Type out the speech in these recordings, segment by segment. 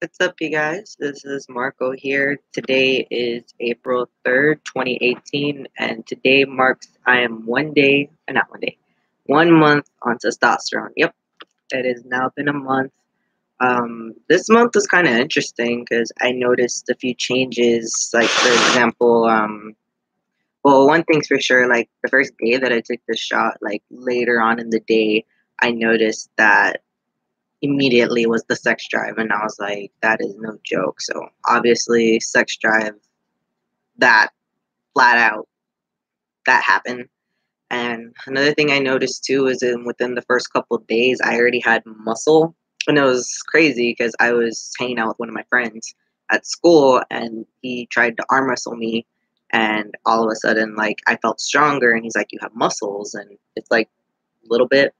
What's up, you guys? This is Marco here. Today is April 3rd, 2018, and today marks I am not one day, 1 month on testosterone. Yep, it has now been a month. This month was kind of interesting because I noticed a few changes. Like, for example, well, one thing's for sure, like the first day that I took the shot, like later on in the day, I noticed that immediately was the sex drive, and I was like, that is no joke. So obviously sex drive, that flat out, that happened. And another thing I noticed too is within the first couple of days I already had muscle. And it was crazy because I was hanging out with one of my friends at school, and he tried to arm wrestle me, and all of a sudden, like, I felt stronger, and he's like, you have muscles. And it's like a little bit.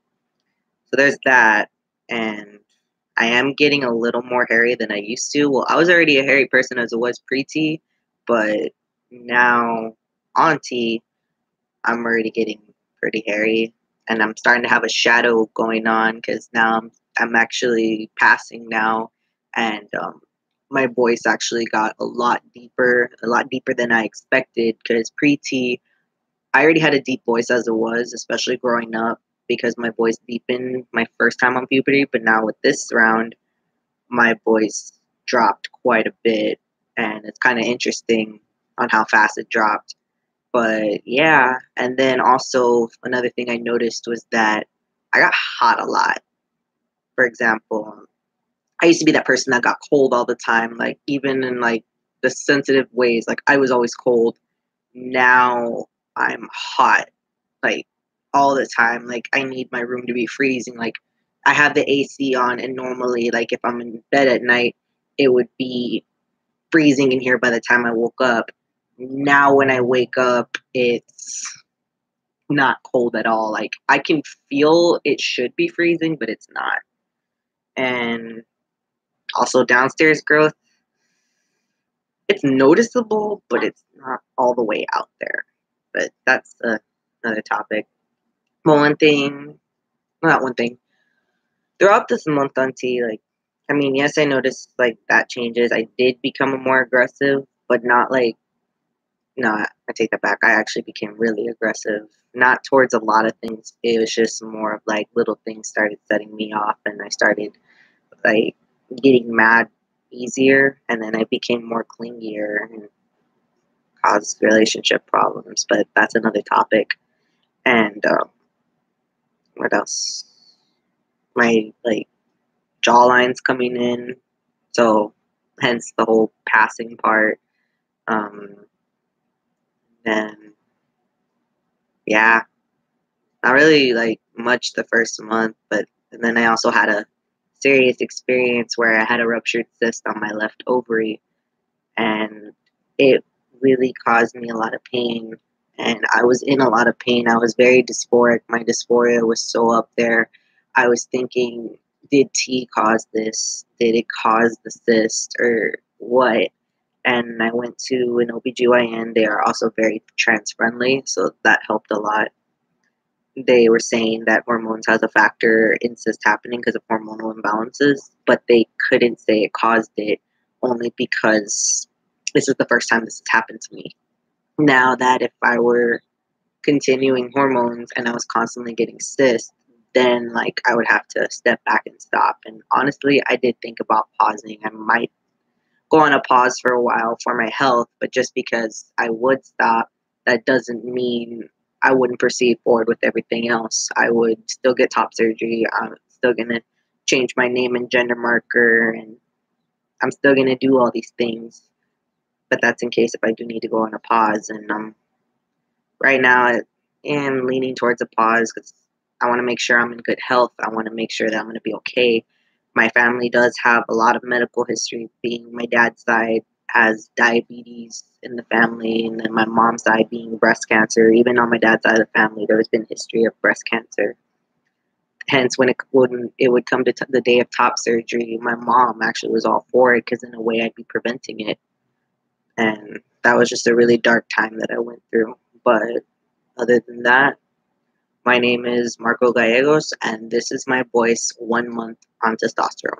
So there's that. And I am getting a little more hairy than I used to. Well, I was already a hairy person as it was pre-T, but now on T, I'm already getting pretty hairy, and I'm starting to have a shadow going on because now I'm actually passing now, and my voice actually got a lot deeper than I expected. Because pre-T, I already had a deep voice as it was, especially growing up, because my voice deepened my first time on puberty. But now with this round, my voice dropped quite a bit, and it's kind of interesting on how fast it dropped. But yeah, and then also another thing I noticed was that I got hot a lot. For example, I used to be that person that got cold all the time, like even in like the sensitive ways, like I was always cold. Now I'm hot, like all the time. Like I need my room to be freezing. Like I have the AC on, and normally, like if I'm in bed at night, it would be freezing in here by the time I woke up. Now when I wake up, it's not cold at all. Like I can feel it should be freezing, but it's not. And also downstairs growth, it's noticeable, but it's not all the way out there. But that's another topic. Well, not one thing. Throughout this month on T, like, I mean, yes, I noticed like that changes. I did become more aggressive, but not like, no, I take that back. I actually became really aggressive. Not towards a lot of things. It was just more of like little things started setting me off, and I started like getting mad easier, and then I became more clingier and caused relationship problems. But that's another topic. And what else? My like jawline's coming in, so hence the whole passing part. Um, and yeah, not really like much the first month, but and then I also had a serious experience where I had a ruptured cyst on my left ovary, and it really caused me a lot of pain. And I was in a lot of pain. I was very dysphoric. My dysphoria was so up there. I was thinking, did T cause this? Did it cause the cyst or what? And I went to an OBGYN. They are also very trans friendly, so that helped a lot. They were saying that hormones has a factor in cyst happening because of hormonal imbalances, but they couldn't say it caused it, only because this is the first time this has happened to me. Now that if I were continuing hormones and I was constantly getting cysts, then like I would have to step back and stop. And honestly, I did think about pausing. I might go on a pause for a while for my health, but just because I would stop, that doesn't mean I wouldn't proceed forward with everything else. I would still get top surgery. I'm still going to change my name and gender marker, and I'm still going to do all these things. But that's in case if I do need to go on a pause. And right now, I am leaning towards a pause because I want to make sure I'm in good health. I want to make sure that I'm going to be okay. My family does have a lot of medical history, being my dad's side has diabetes in the family, and then my mom's side being breast cancer. Even on my dad's side of the family, there has been history of breast cancer. Hence, when it would come to the day of top surgery, my mom actually was all for it because in a way I'd be preventing it. And that was just a really dark time that I went through. But other than that, my name is Marco Gallegos, and this is my voice 1 month on testosterone.